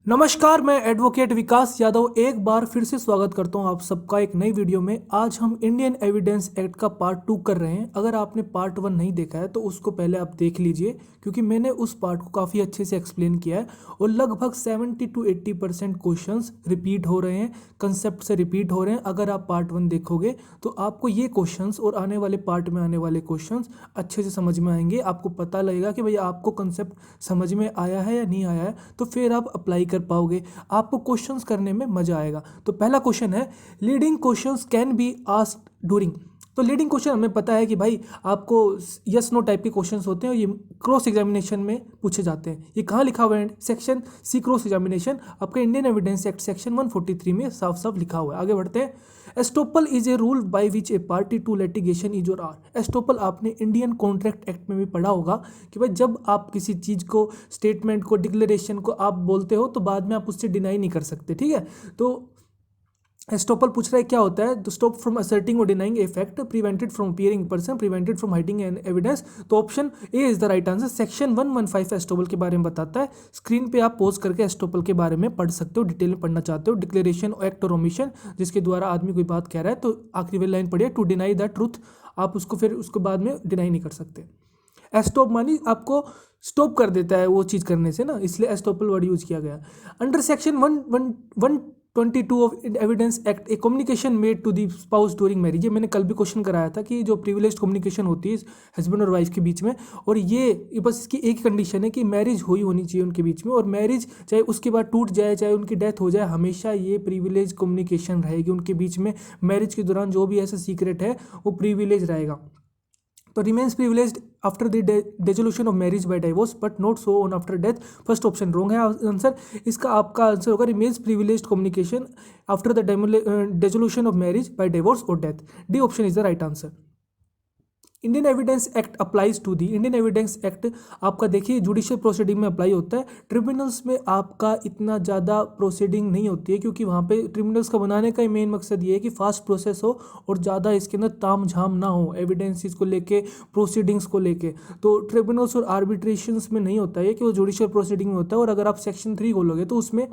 नमस्कार, मैं एडवोकेट विकास यादव एक बार फिर से स्वागत करता हूं आप सबका एक नई वीडियो में। आज हम इंडियन एविडेंस एक्ट का पार्ट 2 कर रहे हैं। अगर आपने पार्ट 1 नहीं देखा है तो उसको पहले आप देख लीजिए, क्योंकि मैंने उस पार्ट को काफ़ी अच्छे से एक्सप्लेन किया है और लगभग 70 to 80% क्वेश्चंस रिपीट हो रहे हैं, कंसेप्ट से रिपीट हो रहे हैं। अगर आप पार्ट 1 देखोगे तो आपको ये क्वेश्चंस और आने वाले पार्ट में आने वाले क्वेश्चंस अच्छे से समझ में आएंगे। आपको पता लगेगा कि भाई आपको कंसेप्ट समझ में आया है या नहीं आया है, तो फिर आप अप्लाई कर पाओगे, आपको क्वेश्चंस करने में मजा आएगा। तो पहला क्वेश्चन है, leading questions can be asked during. तो लीडिंग क्वेश्चन हमें पता है कि भाई आपको यस नो टाइप के क्वेश्चंस होते हैं और ये क्रॉस एग्जामिनेशन में पूछे जाते हैं। ये कहाँ लिखा हुआ है? सेक्शन सी क्रॉस एग्जामिनेशन, आपका इंडियन एविडेंस एक्ट सेक्शन 143 में साफ साफ लिखा हुआ है। आगे बढ़ते हैं। Estoppel is a rule by which a party to litigation is और आर। एस्टोपल आपने इंडियन कॉन्ट्रैक्ट एक्ट में भी पढ़ा होगा कि भाई जब आप किसी चीज़ को, स्टेटमेंट को, डिक्लेरेशन को आप बोलते हो तो बाद में आप उससे डिनाई नहीं कर सकते, ठीक है। तो एस्टोपल पूछ रहा है क्या होता है? तो स्टॉप फ्रॉम असर्टिंग और denying a fact, prevented from appearing person, prevented from hiding an evidence. तो option A is the right answer. Section 115 estoppel के बारे में बताता है। स्क्रीन पे आप पोज करके एस्टोपल के बारे में पढ़ सकते हो, डिटेल में पढ़ना चाहते हो। डिक्लेरेशन, एक्ट और ओमिशन, जिसके द्वारा आदमी कोई बात कह रहा है तो आखिरी वाली लाइन पढ़िए, टू डिनाई द ट्रूथ। आप उसको फिर उसके बाद में डिनाई नहीं कर सकते। एस्टॉप मानी आपको स्टॉप कर देता है वो चीज़ करने से ना, इसलिए एस्टॉपल वर्ड यूज किया गया। Under section 122 of evidence act, a communication made to the spouse during marriage. ये मैंने कल भी क्वेश्चन कराया था कि जो प्रिविलेज्ड कम्युनिकेशन होती है हस्बैंड और वाइफ के बीच में, और ये बस इसकी एक कंडीशन है कि मैरिज हुई होनी चाहिए उनके बीच में, और मैरिज चाहे उसके बाद टूट जाए, चाहे उनकी डेथ हो जाए, हमेशा ये प्रिविलेज कम्युनिकेशन रहेगी उनके बीच में। मैरिज के दौरान जो भी ऐसा सीक्रेट है वो प्रिविलेज रहेगा। तो remains privileged after the dissolution of marriage by divorce but not so on after death. First option wrong है आंसर। इसका आपका आंसर होगा remains privileged communication after the dissolution of marriage by divorce और death. D option is the right answer. Indian evidence Act applies to the. Indian evidence Act आपका देखिए judicial proceeding में apply होता है। Tribunals में आपका इतना ज़्यादा प्रोसीडिंग नहीं होती है, क्योंकि वहाँ पे ट्रिब्यूनल्स का बनाने का ही मेन मकसद ये है कि फास्ट प्रोसेस हो और ज़्यादा इसके अंदर ताम झाम ना हो एविडेंसेस को लेके, प्रोसीडिंग्स को लेके। तो ट्रिब्यूनल्स और आर्बिट्रेशंस में नहीं होता है कि वो जुडिशियल प्रोसीडिंग में होता है। और अगर आप सेक्शन 3 खोलोगे तो उसमें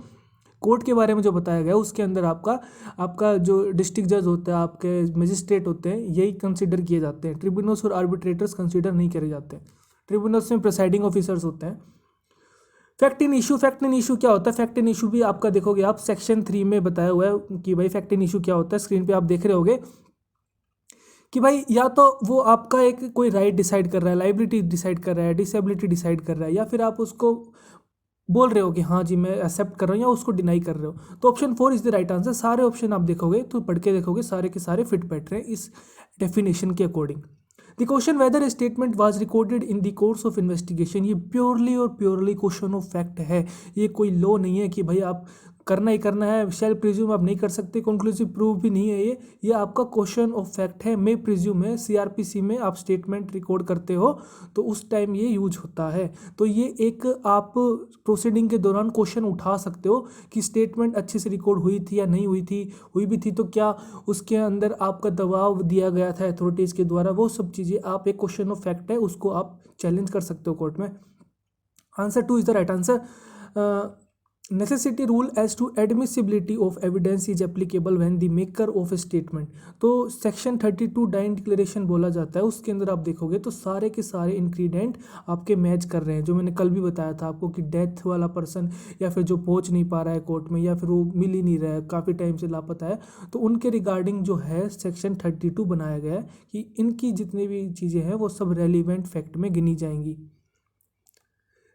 कोर्ट के बारे में जो बताया गया है उसके अंदर आपका जो डिस्ट्रिक्ट जज होता है, आपके मजिस्ट्रेट होते हैं, यही कंसिडर किए जाते हैं। ट्रिब्यूनल्स और आर्बिट्रेटर्स कंसिडर नहीं करे जाते हैं। ट्रिब्यूनल्स में प्रिसाइडिंग ऑफिसर्स होते हैं। Fact in issue, fact in issue क्या होता है? फैक्ट इन इशू भी आपका देखोगे आप सेक्शन 3 में बताया हुआ है कि भाई फैक्ट इन इशू क्या होता है। स्क्रीन पे आप देख रहे होगे कि भाई या तो वो आपका एक कोई राइट डिसाइड कर रहा है, लाइबिलिटी डिसाइड कर रहा है, डिसेबिलिटी डिसाइड कर रहा है, या फिर आप उसको बोल रहे हो कि हाँ जी मैं एक्सेप्ट कर रहा हूँ, या उसको डिनाई कर रहे हो। तो option 4 is the right answer. सारे ऑप्शन आप देखोगे तो पढ़ के देखोगे सारे के सारे फिट बैठ रहे हैं इस डेफिनेशन के according. The question whether statement was recorded in the course of investigation, ये प्योरली और प्योरली क्वेश्चन ऑफ फैक्ट है। ये कोई लॉ नहीं है कि भाई आप करना ही करना है, शैल प्रिज्यूम आप नहीं कर सकते, कंक्लूसिव प्रूफ भी नहीं है ये आपका क्वेश्चन ऑफ फैक्ट है। मे प्रिज्यूम है, सीआरपीसी में आप स्टेटमेंट रिकॉर्ड करते हो तो उस टाइम ये यूज होता है। तो ये एक आप प्रोसीडिंग के दौरान क्वेश्चन उठा सकते हो कि स्टेटमेंट अच्छे से रिकॉर्ड हुई थी या नहीं हुई थी, हुई भी थी तो क्या उसके अंदर आपका दबाव दिया गया था अथॉरिटीज़ के द्वारा, वो सब चीज़ें आप एक क्वेश्चन ऑफ फैक्ट है उसको आप चैलेंज कर सकते हो कोर्ट में। Answer 2 is the right answer. Necessity rule as to admissibility of evidence is applicable when the maker of a statement. तो सेक्शन 32 डाइन डिक्लेरेशन बोला जाता है, उसके अंदर आप देखोगे तो सारे के सारे इंग्रेडिएंट आपके मैच कर रहे हैं। जो मैंने कल भी बताया था आपको कि डेथ वाला पर्सन या फिर जो पहुंच नहीं पा रहा है कोर्ट में, या फिर वो मिल ही नहीं रहा है, काफ़ी टाइम से लापता है, तो उनके रिगार्डिंग जो है सेक्शन 32 बनाया गया है कि इनकी जितनी भी चीज़ें हैं वो सब रेलिवेंट फैक्ट में गिनी जाएंगी।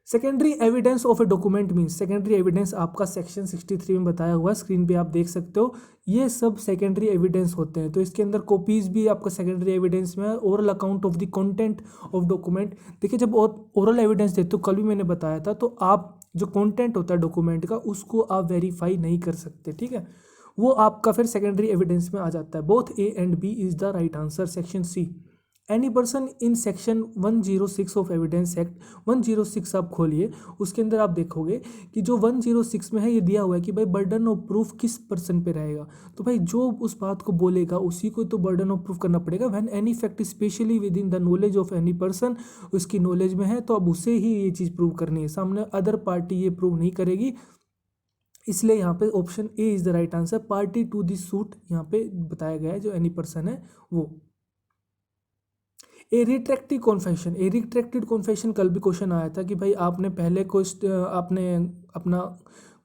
Secondary evidence of a document means, secondary evidence आपका सेक्शन 63 में बताया हुआ है, स्क्रीन पे आप देख सकते हो। ये सब सेकेंडरी एविडेंस होते हैं। तो इसके अंदर कॉपीज भी आपका सेकेंडरी एविडेंस में, oral account of the content of document. देखिए जब ओरल एविडेंस देते हो, कल भी मैंने बताया था, तो आप जो कंटेंट होता है डॉक्यूमेंट का उसको आप वेरीफाई नहीं कर सकते, ठीक है। वो आपका फिर सेकेंडरी एविडेंस में आ जाता है। Both A and B is the right answer. Section C, any person in section 106 of evidence act, 106 आप खोलिए, उसके अंदर आप देखोगे कि जो 106 में है ये दिया हुआ है कि भाई बर्डन ऑफ प्रूफ किस पर्सन पे रहेगा। तो भाई जो उस बात को बोलेगा उसी को तो बर्डन ऑफ प्रूफ करना पड़ेगा। When any fact specially with in the knowledge of any person, उसकी नॉलेज में है तो अब उसे ही ये चीज़ प्रूव करनी है, सामने अदर पार्टी ये प्रूव नहीं करेगी। इसलिए यहाँ पे option A is the right answer. Party to this suit यहाँ पे बताया गया है, जो एनी पर्सन है वो। ए रिट्रैक्टेड कॉन्फेशन, कल भी क्वेश्चन आया था कि भाई आपने पहले आपने अपना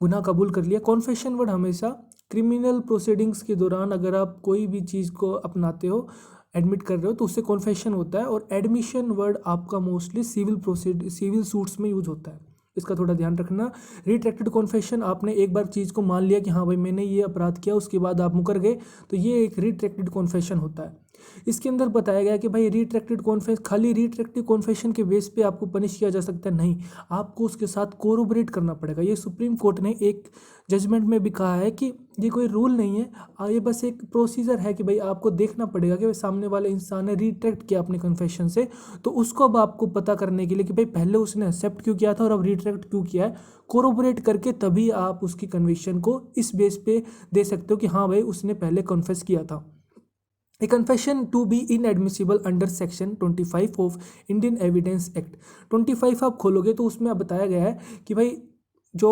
गुनाह कबूल कर लिया। कॉन्फेशन वर्ड हमेशा क्रिमिनल प्रोसीडिंग्स के दौरान अगर आप कोई भी चीज़ को अपनाते हो, एडमिट कर रहे हो, तो उससे कॉन्फेशन होता है। और एडमिशन वर्ड आपका मोस्टली सिविल सूट्स में यूज होता है, इसका थोड़ा ध्यान रखना। रिट्रैक्टेड कॉन्फेशन, आपने एक बार चीज़ को मान लिया कि हाँ भाई मैंने ये अपराध किया, उसके बाद आप मुकर गए, तो ये एक रिट्रैक्टेड कॉन्फेशन होता है। इसके अंदर बताया गया कि भाई रिट्रैक्टेड कॉन्फेस, खाली रिट्रैक्टेड कॉन्फेशन के बेस पे आपको पनिश किया जा सकता है, नहीं, आपको उसके साथ कोरोबरेट करना पड़ेगा। ये सुप्रीम कोर्ट ने एक जजमेंट में भी कहा है कि ये कोई रूल नहीं है, ये बस एक प्रोसीजर है कि भाई आपको देखना पड़ेगा कि भाई सामने वाले इंसान ने रिट्रैक्ट किया अपने कन्फेशन से, तो उसको अब आपको पता करने के लिए कि भाई पहले उसने एक्सेप्ट क्यों किया था और अब रिट्रैक्ट क्यों किया है, कोरोबरेट करके तभी आप उसकी कन्विक्शन को इस बेस पे दे सकते हो कि हाँ भाई उसने पहले कन्फेस किया था। A confession to be inadmissible under section 25 of Indian evidence Act. 25 आप खोलोगे तो उसमें अब बताया गया है कि भाई जो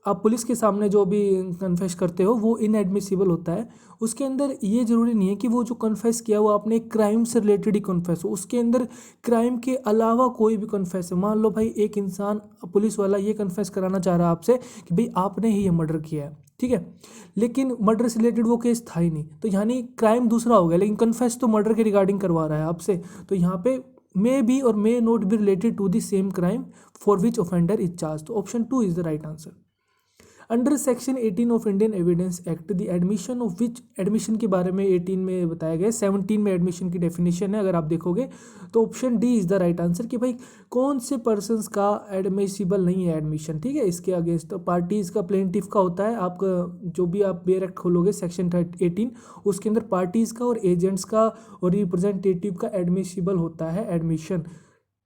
आप पुलिस के सामने जो भी कन्फेस करते हो वो इनएडमिसिबल होता है। उसके अंदर ये ज़रूरी नहीं है कि वो जो कन्फेस किया वो आपने क्राइम से रिलेटेड ही कन्फेस हो, उसके अंदर क्राइम के अलावा कोई भी कन्फेस है। मान लो भाई एक इंसान, पुलिस वाला ये कन्फेस कराना चाह रहा है आपसे कि भाई आपने ही ये मर्डर किया है, ठीक है, लेकिन मर्डर से रिलेटेड वो केस था ही नहीं, तो यानी क्राइम दूसरा हो गया, लेकिन कन्फेस तो मर्डर के रिगार्डिंग करवा रहा है आपसे, तो यहाँ पे मे बी और may not be related to the same crime for which offender is charge. तो option 2 is the right answer. Under section 18 of Indian evidence Act the admission of which, admission के बारे में 18 में बताया गया, 17 में admission की डेफिनेशन है अगर आप देखोगे, तो option D is the right answer कि भाई कौन से पर्सन्स का एडमिसिबल नहीं है एडमिशन, ठीक है, इसके अगेंस्ट। तो पार्टीज का, प्लेंटिफ का होता है, आपका जो भी आप बेयर एक्ट खोलोगे सेक्शन 18 उसके अंदर पार्टीज का और एजेंट्स का और रिप्रेजेंटेटिव का एडमिसिबल होता है एडमिशन,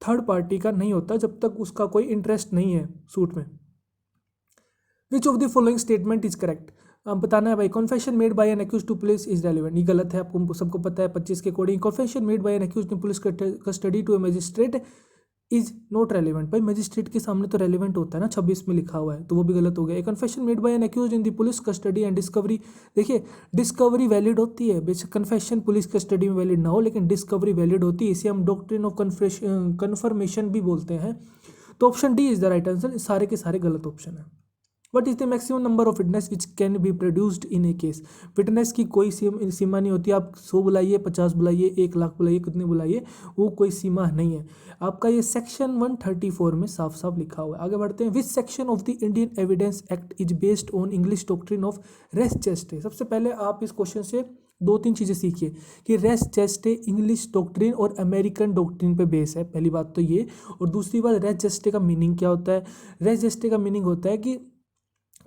थर्ड पार्टी का नहीं होता जब तक उसका कोई इंटरेस्ट नहीं है सूट में। Which of the following statement is correct, अब बताना है भाई। Confession made by an accused to police is relevant, ये गलत है, आपको सबको पता है 25 के according. Confession made by an accused in police custody to a magistrate is not relevant, भाई मजिस्ट्रेट के सामने तो रेलिवेंट होता है ना, 26 में लिखा हुआ है, तो वो भी गलत हो गया। Confession made by an accused in the police custody and discovery, देखिए डिस्कवरी वैलिड होती है, बेशक कन्फेशन पुलिस कस्टडी में वैलिड ना हो लेकिन डिस्कवरी वैलिड होती है, इसे हम डॉक्ट्रिन ऑफ कन्फर्मेशन भी बोलते हैं। तो option D is the right answer, सारे के सारे गलत ऑप्शन है। What is the maximum number of witness which can be produced in A case, witness की कोई सीमा नहीं होती, आप 100 बुलाइए, 50 बुलाइए, 1 लाख बुलाइए, कितने बुलाइए, वो कोई सीमा नहीं है। आपका ये सेक्शन 134 में साफ साफ लिखा हुआ है। आगे बढ़ते हैं। Which section of the Indian evidence Act is based on English doctrine of res gestae. सबसे पहले आप इस क्वेश्चन से 2-3 चीज़ें सीखिए कि रेस जेस्टे इंग्लिश डॉक्ट्रिन और अमेरिकन डॉक्ट्रिन पे बेस है, पहली बात तो ये। और दूसरी बात, रेस जेस्टे का मीनिंग क्या होता है। रेस जेस्टे का मीनिंग होता है कि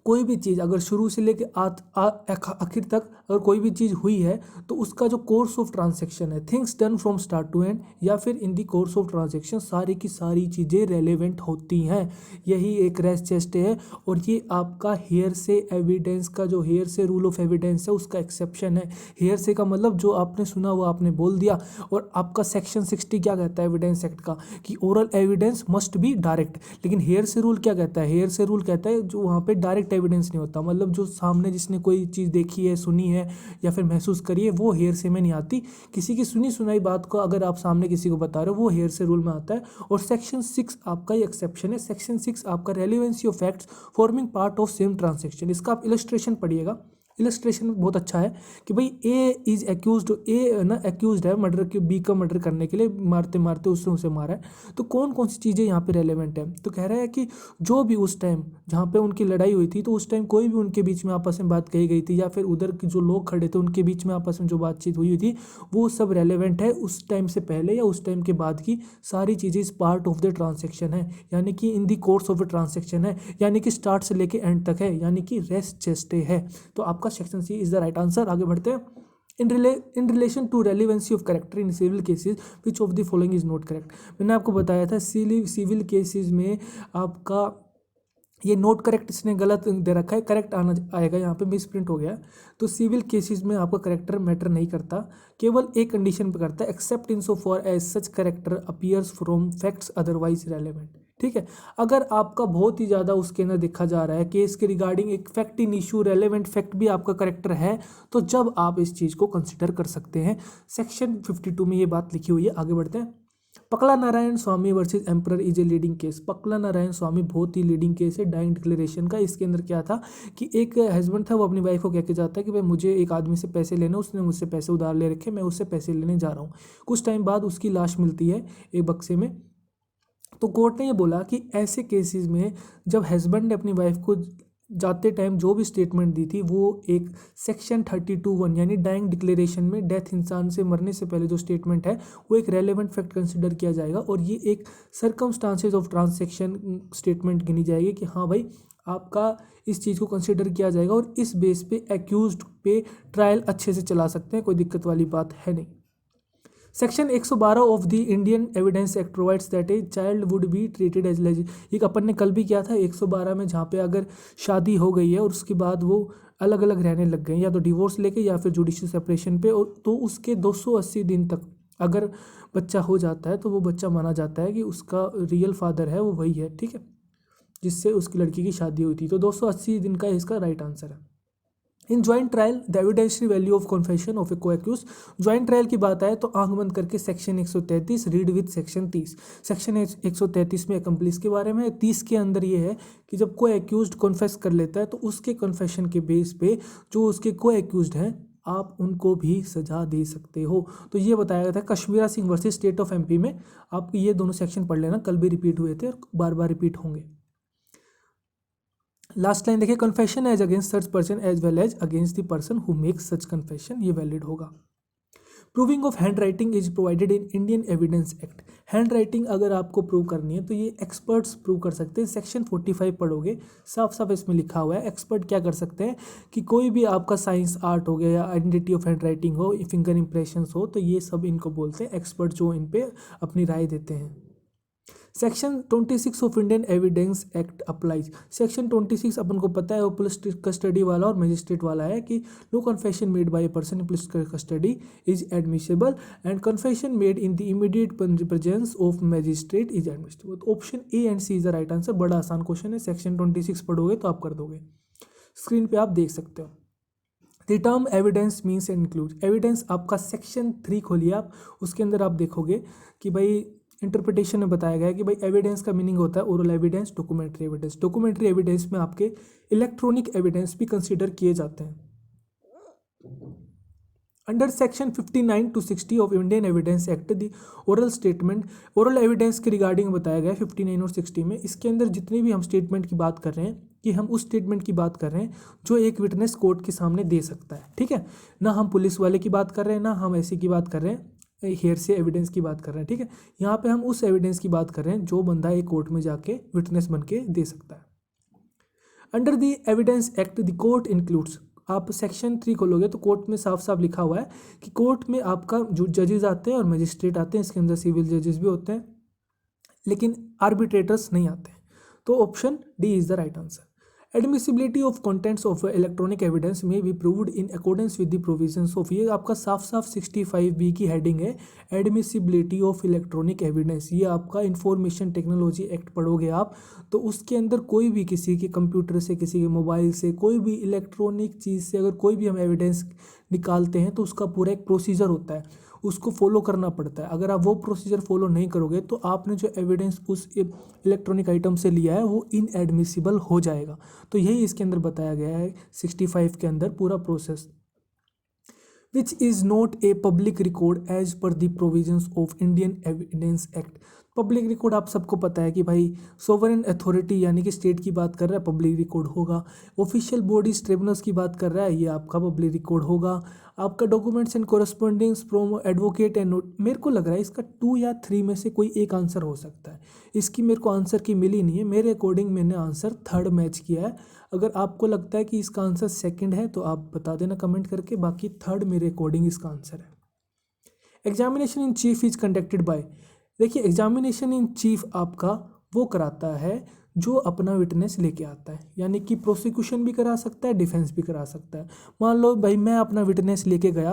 कोई भी चीज़ अगर शुरू से लेके आखिर तक अगर कोई भी चीज़ हुई है तो उसका जो कोर्स ऑफ ट्रांजैक्शन है, things done from start to end या फिर in the course of transaction, सारी की सारी चीज़ें रेलेवेंट होती हैं, यही एक रेस जेस्टे है। और ये आपका हेयर से एविडेंस का, जो हेयर से रूल ऑफ एविडेंस है उसका एक्सेप्शन है। हेयर से का मतलब जो आपने सुना वो आपने बोल दिया, और आपका सेक्शन 60 क्या कहता है एविडेंस एक्ट का कि oral evidence must be direct, लेकिन हेयर से रूल क्या कहता है, हेयर से रूल कहता है जो वहाँ पे डायरेक्ट एविडेंस नहीं होता, मतलब जो सामने जिसने कोई चीज़ देखी है, सुनी है या फिर महसूस करी है, वो हेयर से में नहीं आती। किसी की सुनी सुनाई बात को अगर आप सामने किसी को बता रहे हो वो हेयर से रूल में आता है। और सेक्शन 6 आपका ही एक्सेप्शन है। सेक्शन 6 आपका relevancy of facts forming part of same transaction, इसका आप इलस्ट्रेशन पढ़िएगा। इलस्ट्रेशन बहुत अच्छा है कि भाई ए इज एक्यूज्ड, ए ना एक्यूज्ड है मर्डर के, बी का मर्डर करने के लिए मारते मारते उसने उसे मारा है, तो कौन कौन सी चीज़ें यहाँ पे रेलेवेंट है। तो कह रहा है कि जो भी उस टाइम जहाँ पे उनकी लड़ाई हुई थी तो उस टाइम कोई भी उनके बीच में आपस में बात कही गई थी या फिर उधर के जो लोग खड़े थे उनके बीच में आपस में जो बातचीत हुई थी वो सब रेलेवेंट है, उस टाइम से पहले या उस टाइम के बाद की सारी चीज़ें इस पार्ट ऑफ द ट्रांजेक्शन है, यानी कि in the course of the transaction है, यानी कि स्टार्ट से लेके एंड तक है, यानी कि रेस जेस्टे है। तो आपका section C is the right answer. आगे बढ़ते हैं। In relation to relevancy of character in civil cases which of the following is not correct. मैंने आपको बताया था सिविल केसेस में आपका ये नोट करेक्ट इसने गलत दे रखा है, करेक्ट आना आएगा, यहाँ पे मिस प्रिंट हो गया। तो सिविल केसेस में आपका करेक्टर मैटर नहीं करता, केवल एक कंडीशन पे करता है, except in so far as such character appears from facts otherwise relevant. ठीक है। अगर आपका बहुत ही ज़्यादा उसके अंदर देखा जा रहा है केस के रिगार्डिंग एक fact in issue relevant fact भी आपका करेक्टर है, तो जब आप इस चीज़ को कंसिडर कर सकते हैं। सेक्शन 52 में ये बात लिखी हुई है। आगे बढ़ते हैं। Pakala Narayana Swami versus emperor is a leading case. Pakala Narayana Swami बहुत ही लीडिंग केस है डाइंग डिक्लेरेशन का। इसके अंदर क्या था कि एक हस्बैंड था, वो अपनी वाइफ को कह के जाता है कि भाई मुझे एक आदमी से पैसे लेने, उसने मुझसे पैसे उधार ले रखे, मैं उससे पैसे लेने जा रहा हूँ। कुछ टाइम बाद उसकी लाश मिलती है एक बक्से में। तो कोर्ट ने ये बोला कि ऐसे केसेस में जब हस्बैंड ने अपनी वाइफ को जाते टाइम जो भी स्टेटमेंट दी थी वो एक सेक्शन 32(1) यानी डाइंग डिक्लेरेशन में डेथ, इंसान से मरने से पहले जो स्टेटमेंट है वो एक रेलेवेंट फैक्ट कंसिडर किया जाएगा और ये एक सर्कमस्टांसेस ऑफ ट्रांसैक्शन स्टेटमेंट गिनी जाएगी कि हाँ भाई आपका इस चीज़ को कंसिडर किया जाएगा और इस बेस पे एक्यूज्ड पे ट्रायल अच्छे से चला सकते हैं, कोई दिक्कत वाली बात है नहीं। Section 112 of the Indian evidence act provides that a child would be treated as एक अपन ने कल भी किया था 112 में, जहाँ पे अगर शादी हो गई है और उसके बाद वो अलग अलग रहने लग गए या तो डिवोर्स लेके या फिर जुडिशियल सेपरेशन पे, और तो उसके 280 दिन तक अगर बच्चा हो जाता है तो वो बच्चा माना जाता है कि उसका रियल फादर है वो वही है, ठीक है, जिससे उसकी लड़की की शादी हुई थी। तो 280 दिन का इसका राइट आंसर है। In joint trial the evidentiary value of confession of a co-accused. Joint trial की बात आए तो आंख बंद करके section 133 read with section 30। Section 133 में अकम्प्लिस के बारे में, 30 के अंदर ये है कि जब को-एक्यूज्ड कन्फेस कर लेता है तो उसके कन्फेशन के बेस पे जो उसके को-एक्यूज्ड हैं आप उनको भी सजा दे सकते हो। तो ये बताया गया था Kashmira Singh versus state of MP में। आप ये दोनों सेक्शन पढ़ लेना, कल भी रिपीट हुए थे और बार बार रिपीट होंगे। लास्ट लाइन देखिए, confession as against such person as well as against the person who makes such confession, ये वैलिड होगा। Proving of handwriting is provided in Indian evidence act. Handwriting अगर आपको prove करनी है तो ये experts prove कर सकते हैं। सेक्शन 45 पढ़ोगे, साफ साफ इसमें लिखा हुआ है एक्सपर्ट क्या कर सकते हैं कि कोई भी आपका साइंस आर्ट हो गया या आइडेंटिटी ऑफ हैंड राइटिंग हो, फिंगर इंप्रेशंस हो, तो ये सब इनको बोलते हैं एक्सपर्ट जो इन पे अपनी राय देते हैं। Section 26 of Indian evidence Act applies. Section 26 अपन को पता है वो पुलिस कस्टडी वाला और मजिस्ट्रेट वाला है कि no confession made by a person in police custody is admissible and confession made in the immediate presence of magistrate is admissible. तो option A and C is the right answer. बड़ा आसान question है, section 26 पढ़ोगे तो आप कर दोगे। Screen पे आप देख सकते हो। The term evidence means and include. Evidence आपका सेक्शन 3 खोलिए आप, उसके अंदर आप देखोगे कि भाई इंटरप्रिटेशन में बताया गया है कि भाई एविडेंस का मीनिंग होता है oral evidence, documentary evidence. Documentary evidence में आपके इलेक्ट्रॉनिक एविडेंस भी कंसीडर किए जाते हैं। Under section 59 to 60 of Indian evidence Act the oral statement, oral evidence के रिगार्डिंग बताया गया है 59 और 60 में। इसके अंदर जितनी भी हम स्टेटमेंट की बात कर रहे हैं कि हम उस स्टेटमेंट की बात कर रहे हैं जो एक विटनेस कोर्ट के सामने दे सकता है, ठीक है, ना हम पुलिस वाले की बात कर रहे हैं ना हम ऐसी की बात कर रहे हैं, हेयर से एविडेंस की बात कर रहे हैं, ठीक है। यहाँ पे हम उस एविडेंस की बात कर रहे हैं जो बंदा एक कोर्ट में जाके विटनेस बन के दे सकता है। Under the evidence Act the court includes. आप सेक्शन 3 खोलोगे तो कोर्ट में साफ साफ लिखा हुआ है कि कोर्ट में आपका जो जजेस आते हैं और मजिस्ट्रेट आते हैं, इसके अंदर सिविल जजेस भी होते हैं लेकिन आर्बिट्रेटर्स नहीं आते हैं। तो option D is the right answer. Admissibility of contents of electronic evidence may be proved in accordance with the provisions of, ये आपका साफ साफ 65B की हेडिंग है, एडमिसिबिलिटी ऑफ इलेक्ट्रॉनिक एविडेंस। ये आपका इंफॉर्मेशन टेक्नोलॉजी एक्ट पढ़ोगे आप तो उसके अंदर कोई भी किसी के कंप्यूटर से, किसी के मोबाइल से, कोई भी इलेक्ट्रॉनिक चीज़ से अगर कोई भी हम एविडेंस निकालते हैं तो उसका पूरा एक प्रोसीजर होता है, उसको फॉलो करना पड़ता है। अगर आप वो प्रोसीजर फॉलो नहीं करोगे तो आपने जो एविडेंस उस इलेक्ट्रॉनिक आइटम से लिया है वो इनएडमिसिबल हो जाएगा। तो यही इसके अंदर बताया गया है 65 के अंदर पूरा process. Which is not a public record as per the provisions of Indian evidence act. Public record आप सबको पता है कि भाई सोवरेन अथॉरिटी यानी कि स्टेट की बात कर रहा है, पब्लिक रिकॉर्ड होगा। ऑफिशियल बॉडीज ट्रिब्यूनल्स की बात कर रहा है, ये आपका पब्लिक रिकॉर्ड होगा। आपका documents and correspondings from advocate and note, मेरे को लग रहा है इसका 2 या 3 में से कोई एक आंसर हो सकता है। इसकी मेरे को आंसर की मिली नहीं है, मेरे अकॉर्डिंग मैंने आंसर 3rd मैच किया है। अगर आपको लगता है कि इसका आंसर 2nd है तो आप बता देना कमेंट करके, बाकी 3rd मेरे अकॉर्डिंग इसका आंसर है। Examination in chief is conducted by, देखिए एग्जामिनेशन इन चीफ आपका वो कराता है जो अपना विटनेस लेके आता है, यानी कि प्रोसिक्यूशन भी करा सकता है, डिफेंस भी करा सकता है। मान लो भाई मैं अपना विटनेस लेके गया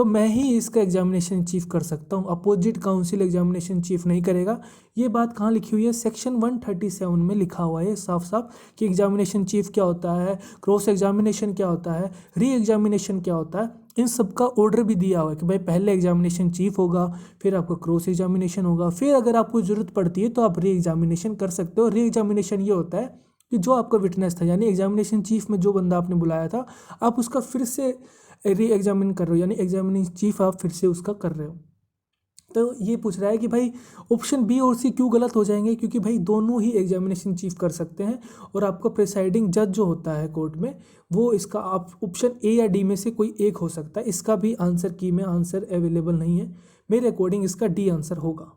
तो मैं ही इसका एग्जामिनेशन चीफ कर सकता हूँ, अपोजिट काउंसिल एग्जामिनेशन चीफ नहीं करेगा। ये बात कहाँ लिखी हुई है? सेक्शन 137 में लिखा हुआ है साफ साफ कि एग्जामिनेशन चीफ क्या होता है, क्रॉस एग्जामिनेशन क्या होता है, री एग्जामिनेशन क्या होता है, इन सब का ऑर्डर भी दिया हुआ है कि भाई पहले एग्जामिनेशन चीफ होगा, फिर आपका क्रॉस एग्जामिनेशन होगा, फिर अगर आपको ज़रूरत पड़ती है तो आप री एग्जामिनेशन कर सकते हो। री एग्जामिनेशन ये होता है कि जो आपका विटनेस था, यानी एग्जामिनेशन चीफ में जो बंदा आपने बुलाया था, आप उसका फिर से री एग्जामिन कर रहे हो, यानी एग्जामिनिंग चीफ आप फिर से उसका कर रहे हो। तो ये पूछ रहा है कि भाई ऑप्शन बी और सी क्यों गलत हो जाएंगे? क्योंकि भाई दोनों ही एग्जामिनेशन चीफ कर सकते हैं और आपका प्रिसाइडिंग जज जो होता है कोर्ट में, वो इसका आप ऑप्शन ए या डी में से कोई एक हो सकता है। इसका भी आंसर की में आंसर अवेलेबल नहीं है, मेरे अकॉर्डिंग इसका डी आंसर होगा।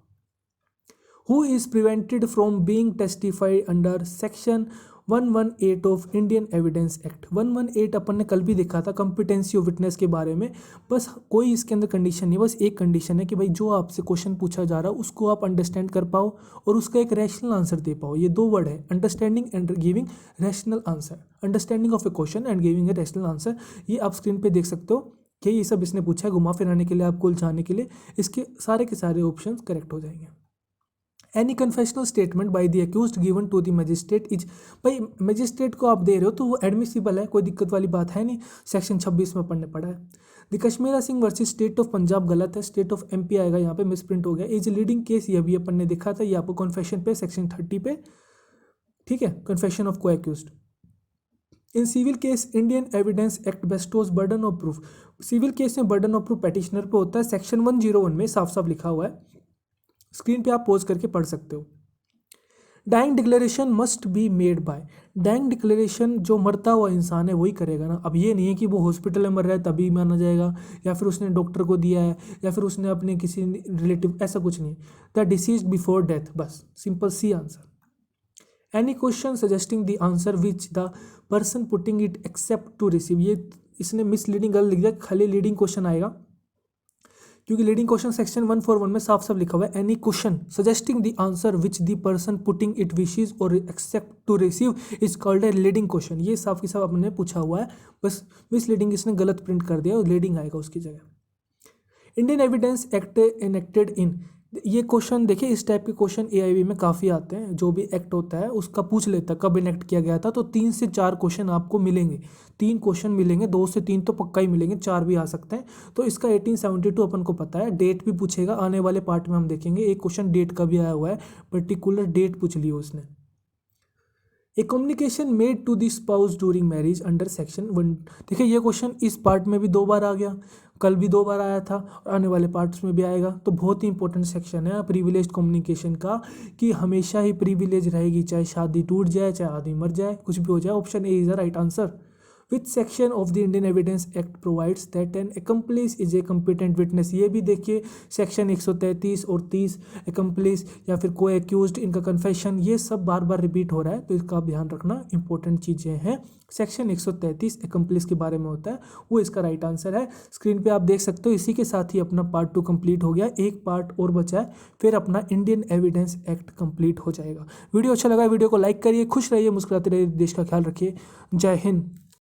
Who is prevented from being testified under section 118 of Indian evidence act. 118 अपन ने कल भी देखा था कॉम्पिटेंसी ऑफ विटनेस के बारे में। बस कोई इसके अंदर कंडीशन नहीं, बस एक कंडीशन है कि भाई जो आपसे क्वेश्चन पूछा जा रहा है उसको आप अंडरस्टैंड कर पाओ और उसका एक रैशनल आंसर दे पाओ। ये दो वर्ड है, understanding and giving rational answer. Understanding of A question and giving a rational answer, ये आप स्क्रीन पर देख सकते हो कि ये सब इसने पूछा है। घुमा फिराने के लिए, आपको उलझाने के लिए इसके सारे के सारे ऑप्शन करेक्ट हो जाएंगे। Any confessional statement by the accused given to the magistrate is, भाई मजिस्ट्रेट को आप दे रहे हो तो वो एडमिसिबल है, कोई दिक्कत वाली बात है नहीं, सेक्शन 26 में पढ़ने पड़ा है। The Kashmira Singh versus state of Punjab गलत है, स्टेट ऑफ एमपी आएगा, यहाँ पे मिसप्रिंट हो गया। इज लीडिंग केस, ये भी अपन ने देखा था, ये आपको कन्फेशन पे सेक्शन 30 पे, ठीक है, confession of co-accused. In civil case Indian evidence Act bestows burden of proof, civil case में बर्डन ऑफ प्रूफ पेटिशनर पे होता है, सेक्शन 101 में साफ साफ लिखा हुआ है, स्क्रीन पे आप पॉज करके पढ़ सकते हो। Dying declaration must be made by, dying declaration जो मरता हुआ इंसान है वही करेगा ना। अब ये नहीं है कि वो हॉस्पिटल में मर रहा है तभी माना जाएगा, या फिर उसने डॉक्टर को दिया है, या फिर उसने अपने किसी रिलेटिव, ऐसा कुछ नहीं। द डिसीज्ड बिफोर डेथ, बस simple C answer. Any question suggesting the answer which the person putting it expect to receive, ये इसने मिसलीडिंग गलत लिख दिया, खाली लीडिंग क्वेश्चन आएगा क्योंकि लीडिंग क्वेश्चन सेक्शन 141 में साफ साफ लिखा हुआ है any question suggesting the answer which the person putting it wishes or accept to receive is called a leading question. ये साफ की साफ आपने पूछा हुआ है, बस मिस लीडिंग इसने गलत प्रिंट कर दिया और लीडिंग आएगा उसकी जगह। इंडियन एविडेंस एक्ट इनेक्टेड इन, ये क्वेश्चन देखिए, इस टाइप के क्वेश्चन एआईबी में काफ़ी आते हैं। जो भी एक्ट होता है उसका पूछ लेता है कब इनेक्ट किया गया था, तो 3 से 4 क्वेश्चन आपको मिलेंगे, 3 क्वेश्चन मिलेंगे, 2 से 3 तो पक्का ही मिलेंगे, 4 भी आ सकते हैं। तो इसका 1872 अपन को पता है, डेट भी पूछेगा, आने वाले पार्ट में हम देखेंगे। एक क्वेश्चन डेट का भी आया हुआ है, पर्टिकुलर डेट पूछ ली उसने। A communication made to the spouse during marriage under section 1, देखिए ये क्वेश्चन इस पार्ट में भी 2 बार आ गया, कल भी 2 बार आया था और आने वाले पार्ट्स में भी आएगा। तो बहुत ही इंपॉर्टेंट सेक्शन है प्रिविलेज कम्युनिकेशन का, कि हमेशा ही प्रिविलेज रहेगी, चाहे शादी टूट जाए, चाहे आदमी मर जाए, कुछ भी हो जाए। Option A is the right answer. Which section of the Indian evidence act provides that an accomplice is a competent witness, ये भी देखिए सेक्शन 133 और 30, एकम्प्लिस या फिर को एक्यूज्ड, इनका कन्फेशन, ये सब बार बार रिपीट हो रहा है, तो इसका आप ध्यान रखना, इंपॉर्टेंट चीज़ें हैं। सेक्शन 133 एकम्प्लिस के बारे में होता है, वो इसका राइट आंसर है। स्क्रीन पे आप देख सकते हो। इसी के साथ ही अपना पार्ट 2 कंप्लीट हो गया, एक पार्ट और बचा है, फिर अपना इंडियन एविडेंस एक्ट कंप्लीट हो जाएगा। वीडियो अच्छा लगा, वीडियो को लाइक करिए, खुश रहिए, मुस्कुराते रहिए, देश का ख्याल रखिए। जय हिंद।